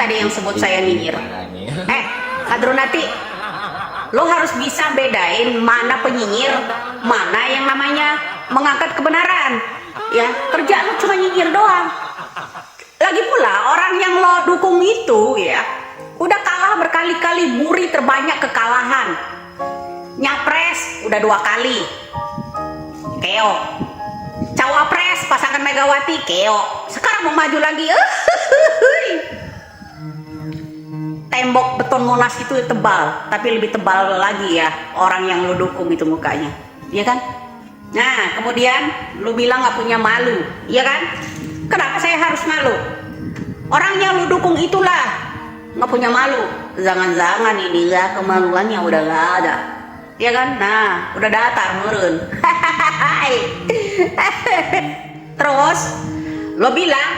tadi yang sebut saya nyinyir. Hadronati, lo harus bisa bedain mana penyinyir, mana yang namanya mengangkat kebenaran. Ya, kerja lo cuma nyinyir doang. Lagi pula orang yang lo dukung itu ya udah kalah berkali-kali, buri terbanyak kekalahan. Nyapres udah 2 kali, keo. Cawapres pasangan Megawati, keo. Sekarang mau maju lagi. Tembok beton Monas itu tebal, tapi lebih tebal lagi ya orang yang lo dukung itu mukanya, iya kan? Nah, kemudian lo bilang gak punya malu, iya kan? Kenapa saya harus malu? Orang yang lo dukung itulah gak punya malu. Jangan-jangan ini ya kemaluannya udah gak ada, iya kan? Nah, udah datar meren. Terus lo bilang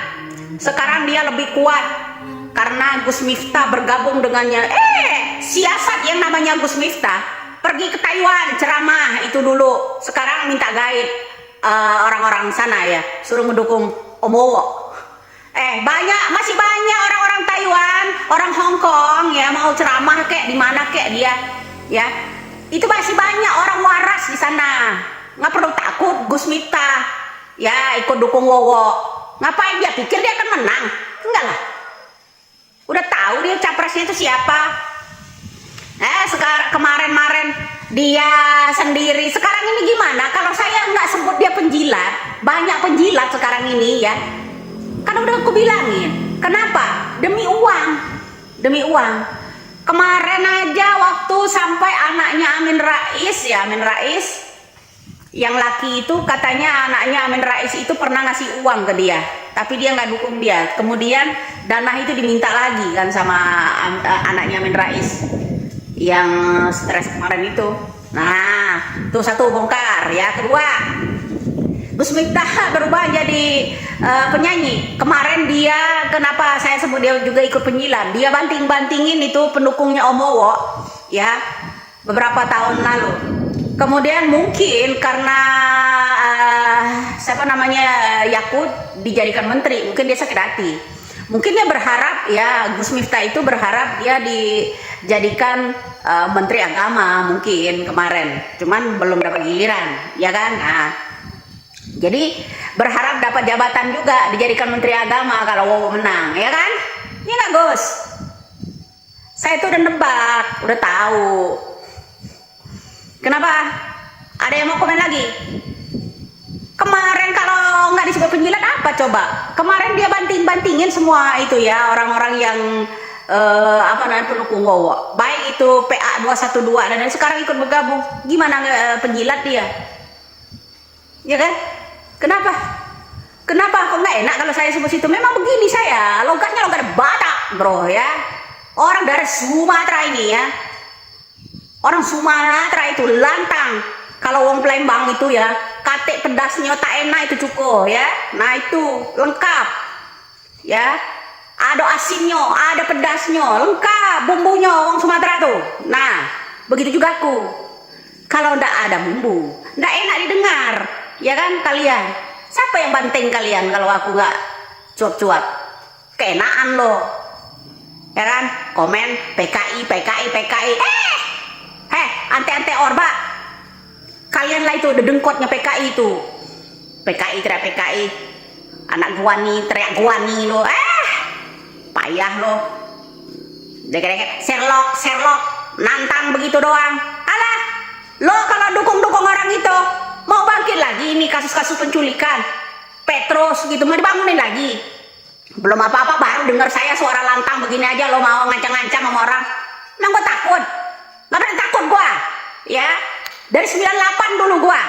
sekarang dia lebih kuat karena Gus Miftah bergabung dengannya. Siasat yang namanya Gus Miftah pergi ke Taiwan ceramah itu dulu, sekarang minta gaib orang-orang sana ya, suruh mendukung Omowo. Masih banyak orang-orang Taiwan, orang Hong Kong ya mau ceramah kayak di mana kayak dia ya. Itu masih banyak orang waras di sana. Nggak perlu takut Gus Miftah ya ikut dukung Wowo. Ngapain dia pikir dia akan menang? Enggak lah. Udah tahu dia capresnya itu siapa. Sekarang kemarin dia sendiri. Sekarang ini gimana? Kalau saya nggak sebut dia penjilat, banyak penjilat sekarang ini ya. Kan udah aku bilangin. Kenapa? Demi uang. Demi uang. Kemarin aja waktu sampai anaknya Amin Rais ya, Amin Rais yang laki itu katanya anaknya Amin Rais itu pernah ngasih uang ke dia, tapi dia nggak dukung dia. Kemudian dana itu diminta lagi kan sama anaknya Amin Rais yang stres kemarin itu. Nah, itu satu bongkar ya. Kedua, Gus Miftah berubah jadi penyanyi. Kemarin dia, kenapa saya sebut dia juga ikut penyilat, dia banting-bantingin itu pendukungnya Omowo ya beberapa tahun lalu. Kemudian mungkin karena siapa namanya Yakut dijadikan menteri, mungkin dia sakit hati. Mungkin dia berharap ya, Gus Miftah itu berharap dia dijadikan menteri agama mungkin kemarin. Cuman belum dapat giliran, ya kan? Nah, jadi berharap dapat jabatan juga, dijadikan menteri agama kalau Wowo menang, ya kan? Iya nggak Gus? Saya tuh udah nebak, udah tahu. Kenapa? Ada yang mau komen lagi? Kemarin kalau nggak disebut penjilat apa coba? Kemarin dia banting-bantingin semua itu ya, orang-orang yang pendukung Wowo. Baik itu PA 212 dan sekarang ikut bergabung. Gimana penjilat dia? Ya kan? Kenapa? Kenapa? Kok nggak enak kalau saya sebut situ? Memang begini saya, logatnya logat Batak bro ya. Orang dari Sumatera ini ya. Orang Sumatera itu lantang. Kalau wong Palembang itu ya, katek pedasnya tak enak itu cukup ya. Nah itu lengkap ya. Ada asinnya, ada pedasnya, lengkap bumbunya wong Sumatera tuh. Nah begitu juga aku. Kalau ndak ada bumbu, ndak enak didengar, ya kan kalian? Siapa yang banting kalian kalau aku nggak cuap-cuap? Keenaan lo, ya kan? Komen PKI, PKI, PKI. Ante-ante orba. Kalian lah itu dedengkotnya PKI itu. PKI teriak PKI. Anak gua nih teriak gua nih lo. Payah lo. Deket-deket Sherlock nantang begitu doang. Alah, lo kalau dukung-dukung orang itu mau bangkit lagi ini kasus-kasus penculikan. Petrus gitu mau dibangunin lagi. Belum apa-apa baru dengar saya suara lantang begini aja lo mau ngancam-ngancam sama orang. Emang gua takut? Gak pernah takut gua, ya. Dari 98 dulu gua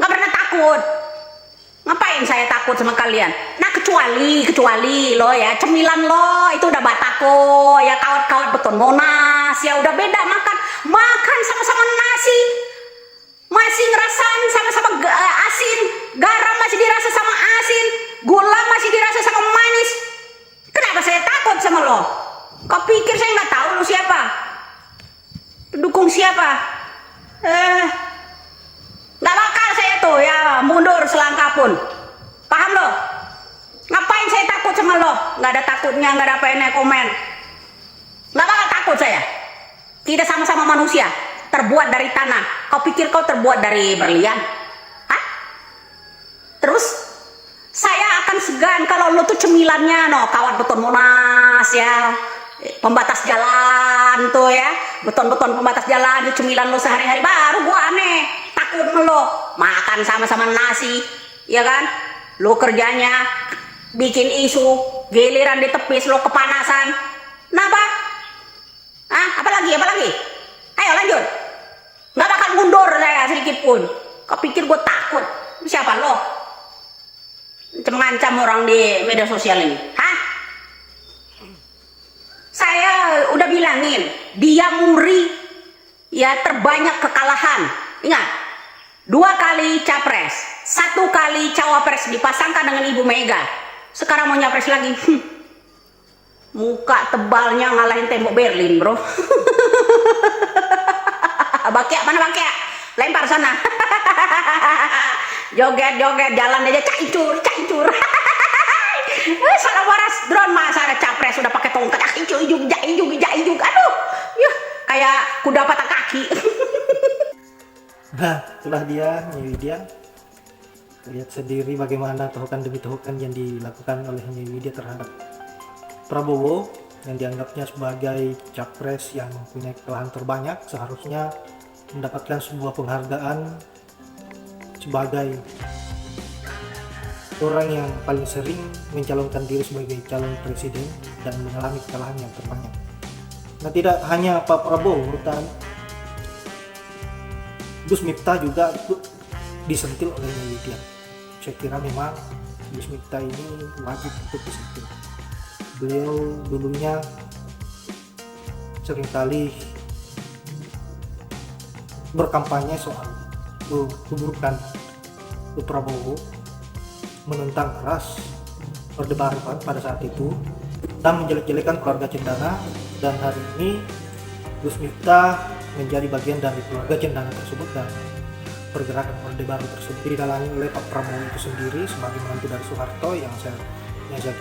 gak pernah takut. Ngapain saya takut sama kalian? Nah kecuali lo ya, cemilan lo itu udah batako ya, kawat-kawat beton Monas ya udah beda. Makan sama-sama nasi masih ngerasain sama-sama asin, garam masih dirasa sama asin, gula masih dirasa sama manis. Kenapa saya takut sama lo? Kau pikir saya nggak tahu lo siapa? Pendukung siapa? Nggak bakal saya tuh ya mundur selangkah pun. Paham lo? Ngapain saya takut sama sama lo, nggak ada takutnya, nggak ada apa-apa komen. Nggak bakal takut saya. Kita sama-sama manusia, terbuat dari tanah. Kau pikir kau terbuat dari berlian? Hah? Terus saya akan segan kalau lo tuh cemilannya, no, kawan beton Monas ya, pembatas jalan tuh ya, beton-beton pembatas jalan, itu cemilan lo sehari-hari, baru gua aneh, takut sama lo, makan sama-sama nasi, ya kan? Lo kerjanya bikin isu, giliran ditepis lo kepanasan, kenapa? Ah, apa lagi? Ayo lanjut, nggak bakal mundur saya sedikit pun. Kau pikir gue takut? Siapa lo? Mengancam orang di media sosial ini, hah? Saya udah bilangin, dia Muri ya terbanyak kekalahan. Ingat, 2 kali capres, 1 kali cawapres dipasangkan dengan Ibu Mega. Sekarang mau nyapres lagi. Muka tebalnya ngalahin tembok Berlin, bro. Bakia, mana Bakia? Lempar sana. Joget jalan aja caicur. Salah waras drone masa ada capres sudah pakai tongkat ijuk. Aduh. Ya, kayak kuda patah kaki. Nah, itulah dia Nyi Widya. Lihat sendiri bagaimana tohokan demi tohokan yang dilakukan oleh Nyi Widya terhadap Prabowo yang dianggapnya sebagai capres yang mempunyai kekalahan terbanyak, seharusnya mendapatkan sebuah penghargaan sebagai orang yang paling sering mencalonkan diri sebagai calon presiden dan mengalami kekalahan yang terbanyak. Nah, tidak hanya Pak Prabowo dan Gus Miftah juga disentil oleh Nyi Widya. Saya kira memang Gus Miftah ini wajib untuk disentil. Beliau dulunya seringkali berkampanye soal keburukan Prabowo, menentang keras Orde Baru pada saat itu dan menjelek-jelekan keluarga Cendana, dan hari ini Gus Miftah menjadi bagian dari keluarga Cendana tersebut dan pergerakan Orde Baru tersebut didalangi oleh Pak Prabowo itu sendiri sebagai menantu dari Soeharto yang saya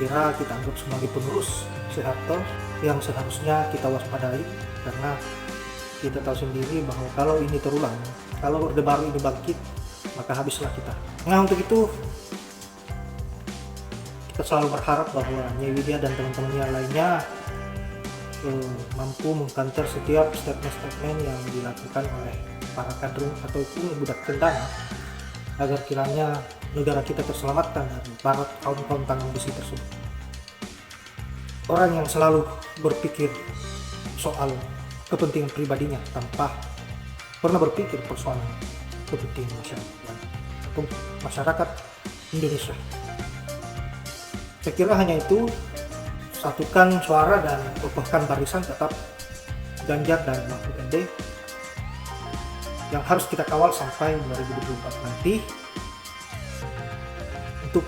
kira kita anggap sebagai penerus Soeharto yang seharusnya kita waspadai, karena kita tahu sendiri bahwa kalau ini terulang, kalau Orde Baru ini bangkit, maka habislah kita. Nah, untuk itu kita selalu berharap bahwa Nyi Widya dan teman-temannya lainnya mampu mengcounter setiap statement-statement yang dilakukan oleh para kader ataupun budak Cendana agar kiranya negara kita terselamatkan dari para kaum-kaum tangan besi tersebut. Orang yang selalu berpikir soal kepentingan pribadinya tanpa pernah berpikir persoalan kepentingan masyarakat atau masyarakat Indonesia. Saya kira hanya itu, satukan suara dan kokohkan barisan tetap Ganjar dan Mahfud MD yang harus kita kawal sampai 2024 nanti untuk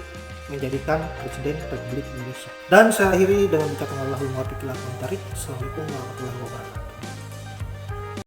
menjadikan Presiden Republik Indonesia. Dan saya akhiri dengan ucapan Allahumma biqillah. Assalamualaikum warahmatullahi wabarakatuh.